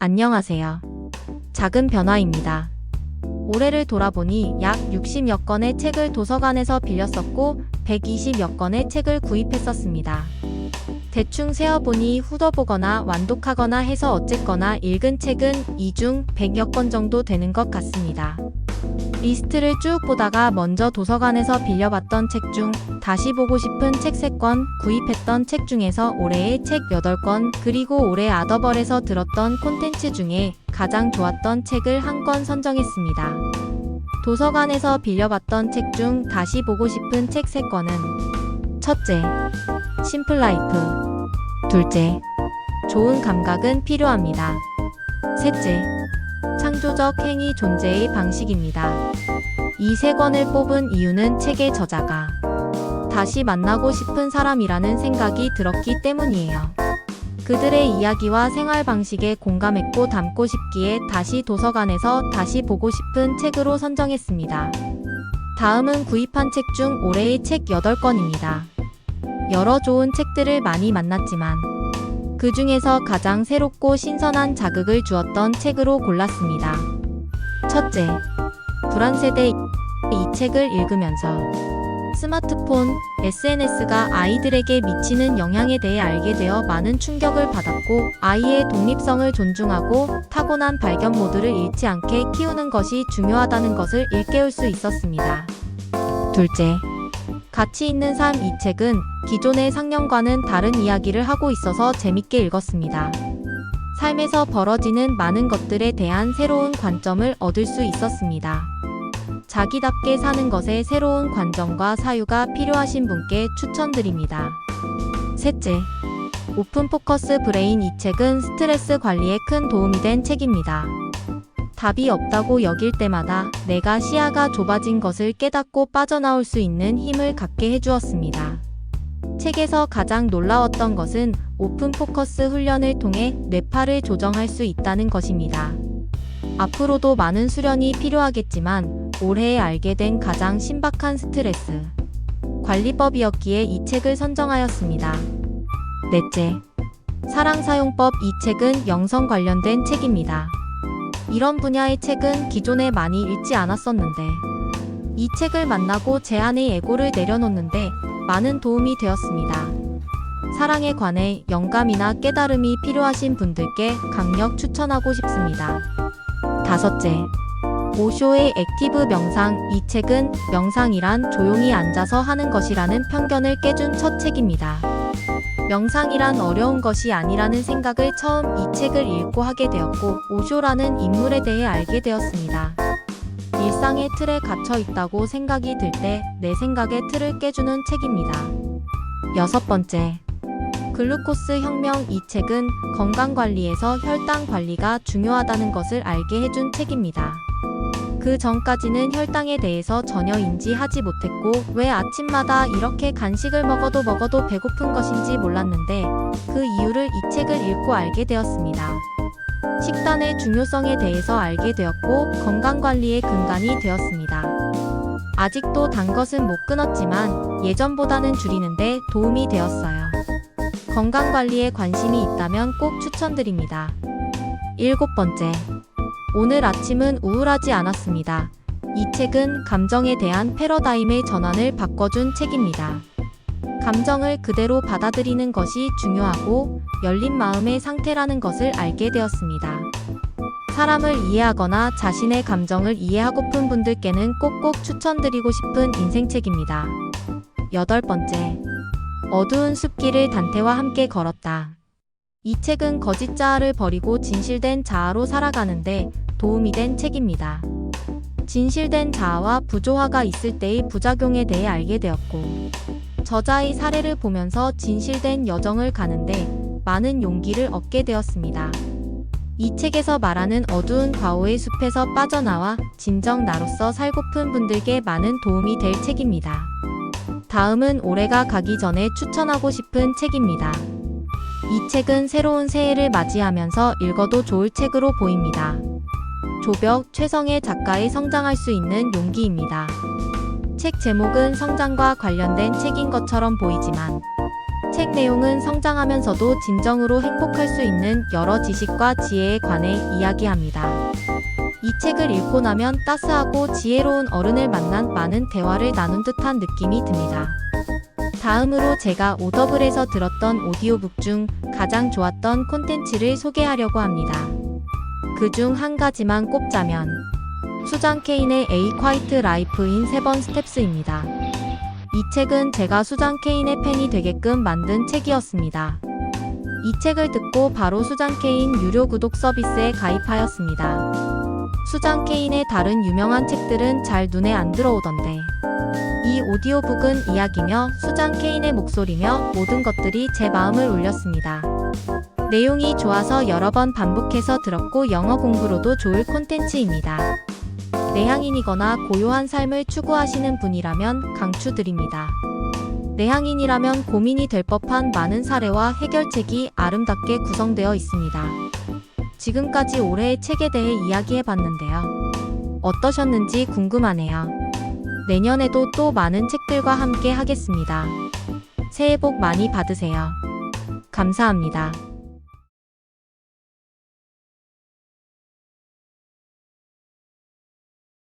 안녕하세요. 작은 변화입니다. 올해를 돌아보니 약 60여 건의 책을 도서관에서 빌렸었고 120여 건의 책을 구입했었습니다. 대충 세어보니 훑어보거나 완독하거나 해서 어쨌거나 읽은 책은 이 중 100여 건 정도 되는 것 같습니다. 리스트를 쭉 보다가 먼저 도서관에서 빌려봤던 책 중 다시 보고 싶은 책 3권, 구입했던 책 중에서 올해의 책 8권, 그리고 올해 아더벌에서 들었던 콘텐츠 중에 가장 좋았던 책을 1권 선정했습니다. 도서관에서 빌려봤던 책 중 다시 보고 싶은 책 3권은 첫째, 심플라이프. 둘째, 좋은 감각은 필요합니다. 셋째, 창조적 행위 존재의 방식입니다. 이 3권을 뽑은 이유는 책의 저자가 다시 만나고 싶은 사람이라는 생각이 들었기 때문이에요. 그들의 이야기와 생활 방식에 공감했고 담고 싶기에 다시 도서관에서 다시 보고 싶은 책으로 선정했습니다. 다음은 구입한 책 중 올해의 책 8권입니다. 여러 좋은 책들을 많이 만났지만 그 중에서 가장 새롭고 신선한 자극을 주었던 책으로 골랐습니다. 첫째, 불안세대. 이 책을 읽으면서 스마트폰, SNS가 아이들에게 미치는 영향에 대해 알게 되어 많은 충격을 받았고, 아이의 독립성을 존중하고 타고난 발견 모드를 잃지 않게 키우는 것이 중요하다는 것을 일깨울 수 있었습니다. 둘째, 가치 있는 삶. 이 책은 기존의 상념과는 다른 이야기를 하고 있어서 재밌게 읽었습니다. 삶에서 벌어지는 많은 것들에 대한 새로운 관점을 얻을 수 있었습니다. 자기답게 사는 것에 새로운 관점과 사유가 필요하신 분께 추천드립니다. 셋째, 오픈 포커스 브레인. 이 책은 스트레스 관리에 큰 도움이 된 책입니다. 답이 없다고 여길 때마다 내가 시야가 좁아진 것을 깨닫고 빠져나올 수 있는 힘을 갖게 해주었습니다. 책에서 가장 놀라웠던 것은 오픈 포커스 훈련을 통해 뇌파를 조정할 수 있다는 것입니다. 앞으로도 많은 수련이 필요하겠지만 올해 알게 된 가장 신박한 스트레스 관리법이었기에 이 책을 선정하였습니다. 넷째, 사랑사용법. 이 책은 영성 관련된 책입니다. 이런 분야의 책은 기존에 많이 읽지 않았었는데 이 책을 만나고 제 안의 에고를 내려놓는데 많은 도움이 되었습니다. 사랑에 관해 영감이나 깨달음이 필요하신 분들께 강력 추천하고 싶습니다. 다섯째, 오쇼의 액티브 명상. 이 책은 명상이란 조용히 앉아서 하는 것이라는 편견을 깨준 첫 책입니다. 명상이란 어려운 것이 아니라는 생각을 처음 이 책을 읽고 하게 되었고, 오쇼라는 인물에 대해 알게 되었습니다. 일상의 틀에 갇혀 있다고 생각이 들 때 내 생각의 틀을 깨주는 책입니다. 여섯 번째, 글루코스 혁명. 이 책은 건강관리에서 혈당 관리가 중요하다는 것을 알게 해준 책입니다. 그 전까지는 혈당에 대해서 전혀 인지하지 못했고 왜 아침마다 이렇게 간식을 먹어도 배고픈 것인지 몰랐는데 그 이유를 이 책을 읽고 알게 되었습니다. 식단의 중요성에 대해서 알게 되었고 건강관리의 근간이 되었습니다. 아직도 단 것은 못 끊었지만 예전보다는 줄이는데 도움이 되었어요. 건강관리에 관심이 있다면 꼭 추천드립니다. 일곱 번째, 오늘 아침은 우울하지 않았습니다. 이 책은 감정에 대한 패러다임의 전환을 바꿔준 책입니다. 감정을 그대로 받아들이는 것이 중요하고 열린 마음의 상태라는 것을 알게 되었습니다. 사람을 이해하거나 자신의 감정을 이해하고픈 분들께는 꼭꼭 추천드리고 싶은 인생책입니다. 여덟 번째, 어두운 숲길을 단테와 함께 걸었다. 이 책은 거짓 자아를 버리고 진실된 자아로 살아가는데 도움이 된 책입니다. 진실된 자아와 부조화가 있을 때의 부작용에 대해 알게 되었고, 저자의 사례를 보면서 진실된 여정을 가는데 많은 용기를 얻게 되었습니다. 이 책에서 말하는 어두운 과오의 숲에서 빠져나와 진정 나로서 살고픈 분들께 많은 도움이 될 책입니다. 다음은 올해가 가기 전에 추천하고 싶은 책입니다. 이 책은 새로운 새해를 맞이하면서 읽어도 좋을 책으로 보입니다. 조벽 최성애 작가의 성장할 수 있는 용기입니다. 책 제목은 성장과 관련된 책인 것처럼 보이지만 책 내용은 성장하면서도 진정으로 행복할 수 있는 여러 지식과 지혜에 관해 이야기합니다. 이 책을 읽고 나면 따스하고 지혜로운 어른을 만난 많은 대화를 나눈 듯한 느낌이 듭니다. 다음으로 제가 오더블에서 들었던 오디오북 중 가장 좋았던 콘텐츠를 소개하려고 합니다. 그중 한 가지만 꼽자면 수잔 케인의 A Quiet Life in 7 Steps입니다. 이 책은 제가 수잔 케인의 팬이 되게끔 만든 책이었습니다. 이 책을 듣고 바로 수잔 케인 유료 구독 서비스에 가입하였습니다. 수잔 케인의 다른 유명한 책들은 잘 눈에 안 들어오던데 이 오디오북은 이야기며 수잔 케인의 목소리며 모든 것들이 제 마음을 울렸습니다. 내용이 좋아서 여러 번 반복해서 들었고 영어 공부로도 좋을 콘텐츠입니다. 내향인이거나 고요한 삶을 추구하시는 분이라면 강추드립니다. 내향인이라면 고민이 될 법한 많은 사례와 해결책이 아름답게 구성되어 있습니다. 지금까지 올해의 책에 대해 이야기해봤는데요. 어떠셨는지 궁금하네요. 내년에도 또 많은 책들과 함께 하겠습니다. 새해 복 많이 받으세요. 감사합니다.